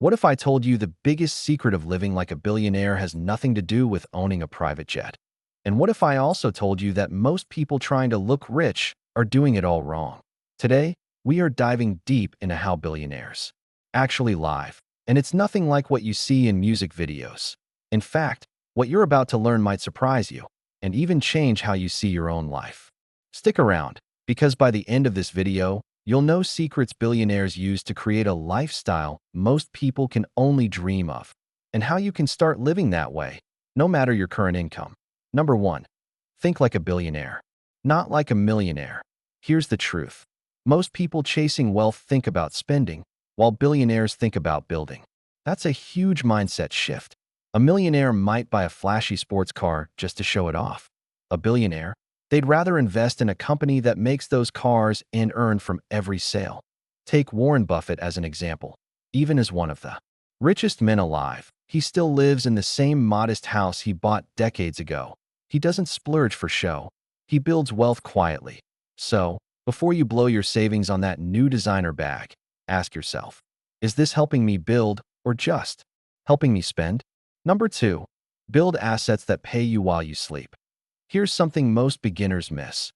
What if I told you the biggest secret of living like a billionaire has nothing to do with owning a private jet? And what if I also told you that most people trying to look rich are doing it all wrong? Today, we are diving deep into how billionaires actually live, and it's nothing like what you see in music videos. In fact, what you're about to learn might surprise you and even change how you see your own life. Stick around, because by the end of this video, you'll know secrets billionaires use to create a lifestyle most people can only dream of, and how you can start living that way, no matter your current income. Number 1. Think like a billionaire, not like a millionaire. Here's the truth. Most people chasing wealth think about spending, while billionaires think about building. That's a huge mindset shift. A millionaire might buy a flashy sports car just to show it off. A billionaire, they'd rather invest in a company that makes those cars and earn from every sale. Take Warren Buffett as an example. Even as one of the richest men alive, he still lives in the same modest house he bought decades ago. He doesn't splurge for show. He builds wealth quietly. So, before you blow your savings on that new designer bag, ask yourself, is this helping me build or just helping me spend? Number 2. Build assets that pay you while you sleep. Here's something most beginners miss.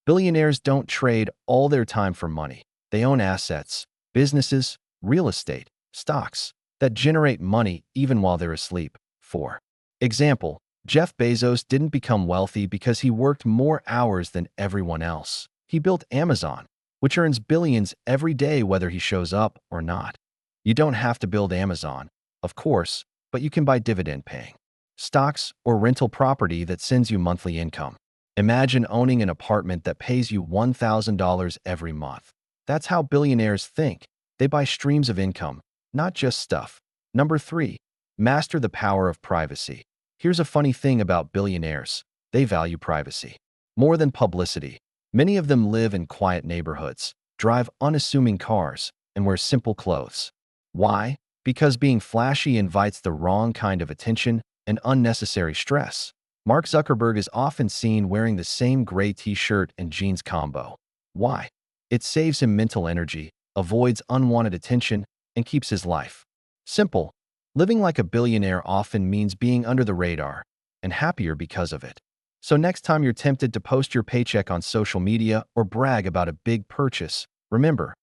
Billionaires don't trade all their time for money. They own assets, businesses, real estate, stocks that generate money even while they're asleep. For example, Jeff Bezos didn't become wealthy because he worked more hours than everyone else. He built Amazon, which earns billions every day whether he shows up or not. You don't have to build Amazon, of course, but you can buy dividend-paying stocks or rental property that sends you monthly income. Imagine owning an apartment that pays you $1,000 every month. That's how billionaires think. They buy streams of income, not just stuff. Number 3. Master the power of privacy. Here's a funny thing about billionaires. They value privacy more than publicity. Many of them live in quiet neighborhoods, drive unassuming cars, and wear simple clothes. Why? Because being flashy invites the wrong kind of attention and unnecessary stress. Mark Zuckerberg is often seen wearing the same gray t-shirt and jeans combo. Why? It saves him mental energy, avoids unwanted attention, and keeps his life simple. Living like a billionaire often means being under the radar and happier because of it. So next time you're tempted to post your paycheck on social media or brag about a big purchase, remember,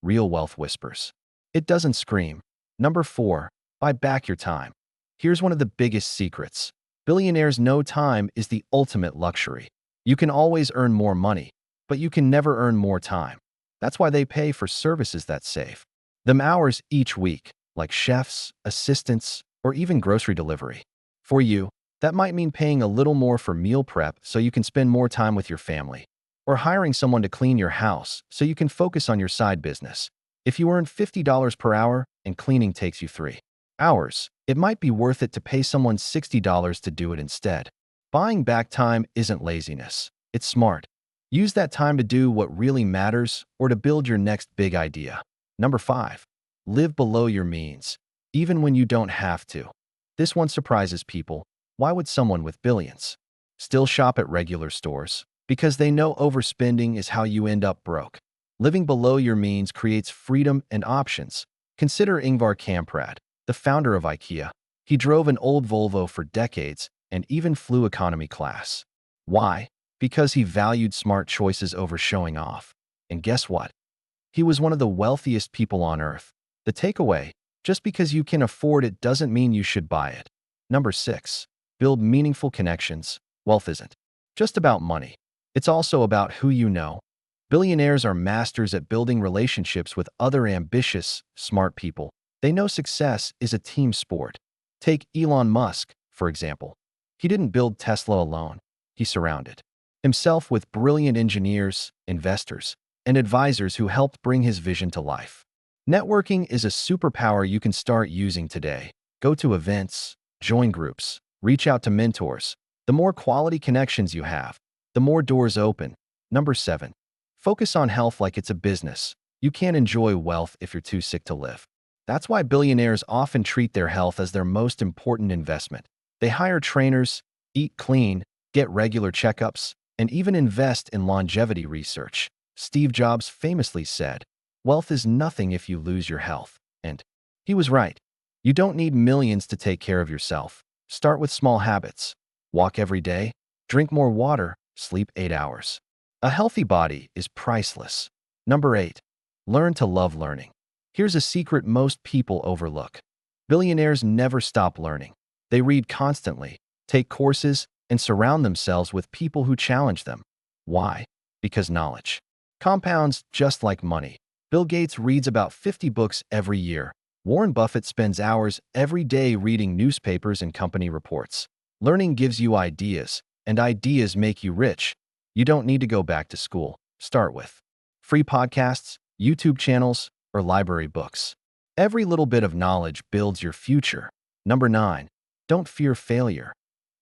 real wealth whispers. It doesn't scream. Number 4. Buy back your time. Here's one of the biggest secrets. Billionaires know time is the ultimate luxury. You can always earn more money, but you can never earn more time. That's why they pay for services that save them hours each week, like chefs, assistants, or even grocery delivery. For you, that might mean paying a little more for meal prep so you can spend more time with your family, or hiring someone to clean your house so you can focus on your side business. If you earn $50 per hour and cleaning takes you 3 hours, it might be worth it to pay someone $60 to do it instead. Buying back time isn't laziness. It's smart. Use that time to do what really matters or to build your next big idea. Number 5. Live below your means, even when you don't have to. This one surprises people. Why would someone with billions still shop at regular stores? Because they know overspending is how you end up broke. Living below your means creates freedom and options. Consider Ingvar Kamprad, the founder of IKEA. He drove an old Volvo for decades and even flew economy class. Why? Because he valued smart choices over showing off. And guess what? He was one of the wealthiest people on earth. The takeaway: just because you can afford it doesn't mean you should buy it. Number 6. Build meaningful connections. Wealth isn't just about money. It's also about who you know. Billionaires are masters at building relationships with other ambitious, smart people. They know success is a team sport. Take Elon Musk, for example. He didn't build Tesla alone. He surrounded himself with brilliant engineers, investors, and advisors who helped bring his vision to life. Networking is a superpower you can start using today. Go to events, join groups, reach out to mentors. The more quality connections you have, the more doors open. Number 7. Focus on health like it's a business. You can't enjoy wealth if you're too sick to live. That's why billionaires often treat their health as their most important investment. They hire trainers, eat clean, get regular checkups, and even invest in longevity research. Steve Jobs famously said, "Wealth is nothing if you lose your health." And he was right. You don't need millions to take care of yourself. Start with small habits. Walk every day, drink more water, sleep 8 hours. A healthy body is priceless. Number 8. Learn to love learning. Here's a secret most people overlook. Billionaires never stop learning. They read constantly, take courses, and surround themselves with people who challenge them. Why? Because knowledge compounds just like money. Bill Gates reads about 50 books every year. Warren Buffett spends hours every day reading newspapers and company reports. Learning gives you ideas, and ideas make you rich. You don't need to go back to school. Start with free podcasts, YouTube channels, or library books. Every little bit of knowledge builds your future. Number 9. Don't fear failure.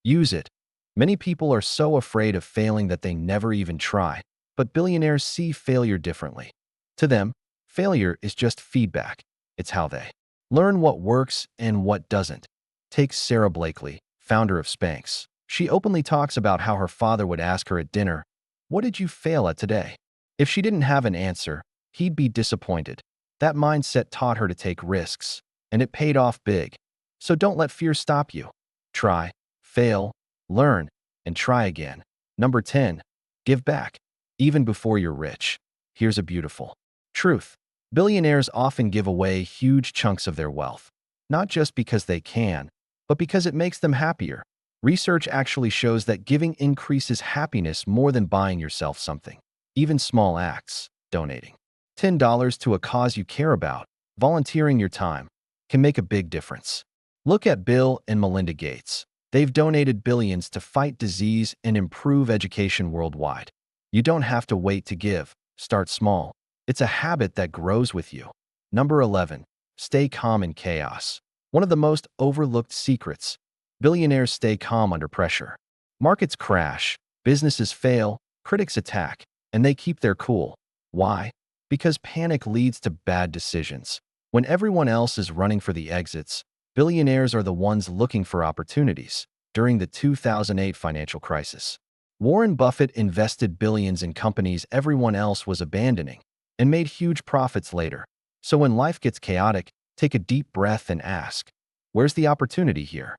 Use it. Many people are so afraid of failing that they never even try, but billionaires see failure differently. To them, failure is just feedback. It's how they learn what works and what doesn't. Take Sarah Blakely, founder of Spanx. She openly talks about how her father would ask her at dinner, "What did you fail at today?" If she didn't have an answer, he'd be disappointed. That mindset taught her to take risks, and it paid off big. So don't let fear stop you. Try, fail, learn, and try again. Number 10. Give back. Even before you're rich. Here's a beautiful truth. Billionaires often give away huge chunks of their wealth, not just because they can, but because it makes them happier. Research actually shows that giving increases happiness more than buying yourself something. Even small acts, donating $10 to a cause you care about, volunteering your time, can make a big difference. Look at Bill and Melinda Gates. They've donated billions to fight disease and improve education worldwide. You don't have to wait to give. Start small. It's a habit that grows with you. Number 11. Stay calm in chaos. One of the most overlooked secrets. Billionaires stay calm under pressure. Markets crash, businesses fail, critics attack, and they keep their cool. Why? Because panic leads to bad decisions. When everyone else is running for the exits, billionaires are the ones looking for opportunities. During the 2008 financial crisis, Warren Buffett invested billions in companies everyone else was abandoning and made huge profits later. So when life gets chaotic, take a deep breath and ask, where's the opportunity here?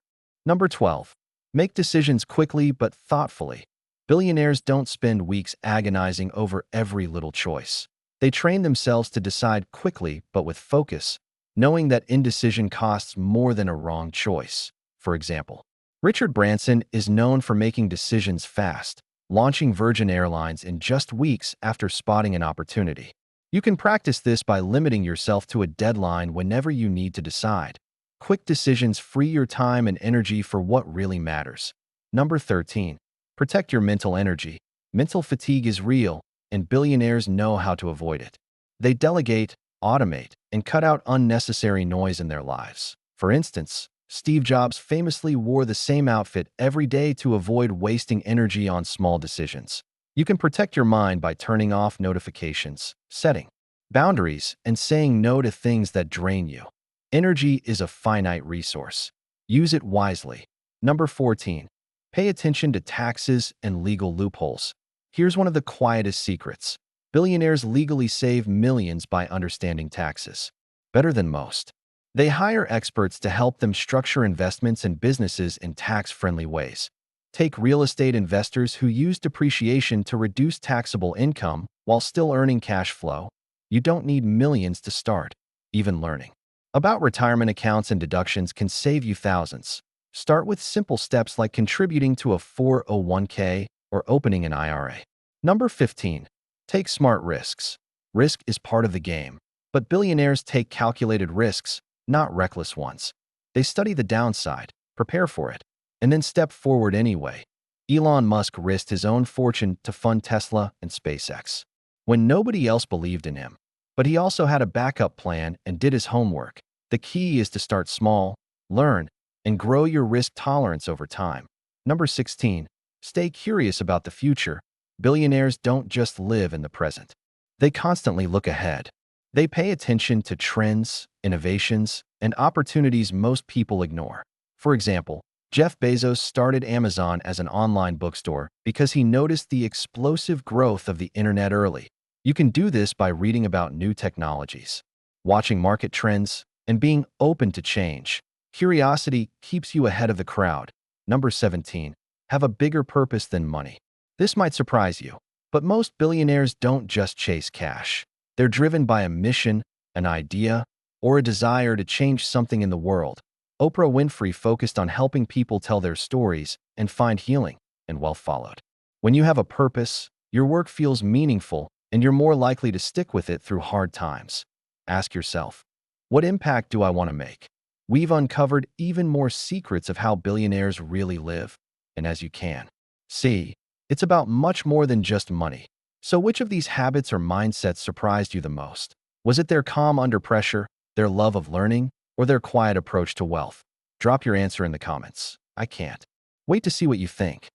Number 12. Make decisions quickly but thoughtfully. Billionaires don't spend weeks agonizing over every little choice. They train themselves to decide quickly but with focus, knowing that indecision costs more than a wrong choice. For example, Richard Branson is known for making decisions fast, launching Virgin Airlines in just weeks after spotting an opportunity. You can practice this by limiting yourself to a deadline whenever you need to decide. Quick decisions free your time and energy for what really matters. Number 13. Protect your mental energy. Mental fatigue is real, and billionaires know how to avoid it. They delegate, automate, and cut out unnecessary noise in their lives. For instance, Steve Jobs famously wore the same outfit every day to avoid wasting energy on small decisions. You can protect your mind by turning off notifications, setting boundaries, and saying no to things that drain you. Energy is a finite resource. Use it wisely. Number 14. Pay attention to taxes and legal loopholes. Here's one of the quietest secrets. Billionaires legally save millions by understanding taxes better than most. They hire experts to help them structure investments and businesses in tax-friendly ways. Take real estate investors who use depreciation to reduce taxable income while still earning cash flow. You don't need millions to start. Even learning about retirement accounts and deductions can save you thousands. Start with simple steps like contributing to a 401k or opening an IRA. Number 15. Take smart risks. Risk is part of the game, but billionaires take calculated risks, not reckless ones. They study the downside, prepare for it, and then step forward anyway. Elon Musk risked his own fortune to fund Tesla and SpaceX when nobody else believed in him. But he also had a backup plan and did his homework. The key is to start small, learn, and grow your risk tolerance over time. Number 16. Stay curious about the future. Billionaires don't just live in the present. They constantly look ahead. They pay attention to trends, innovations, and opportunities most people ignore. For example, Jeff Bezos started Amazon as an online bookstore because he noticed the explosive growth of the internet early. You can do this by reading about new technologies, watching market trends, and being open to change. Curiosity keeps you ahead of the crowd. Number 17. Have a bigger purpose than money. This might surprise you, but most billionaires don't just chase cash. They're driven by a mission, an idea, or a desire to change something in the world. Oprah Winfrey focused on helping people tell their stories and find healing, and wealth followed. When you have a purpose, your work feels meaningful, and you're more likely to stick with it through hard times. Ask yourself, what impact do I want to make? We've uncovered even more secrets of how billionaires really live, and as you can see, it's about much more than just money. So which of these habits or mindsets surprised you the most? Was it their calm under pressure, their love of learning, or their quiet approach to wealth? Drop your answer in the comments. I can't wait to see what you think.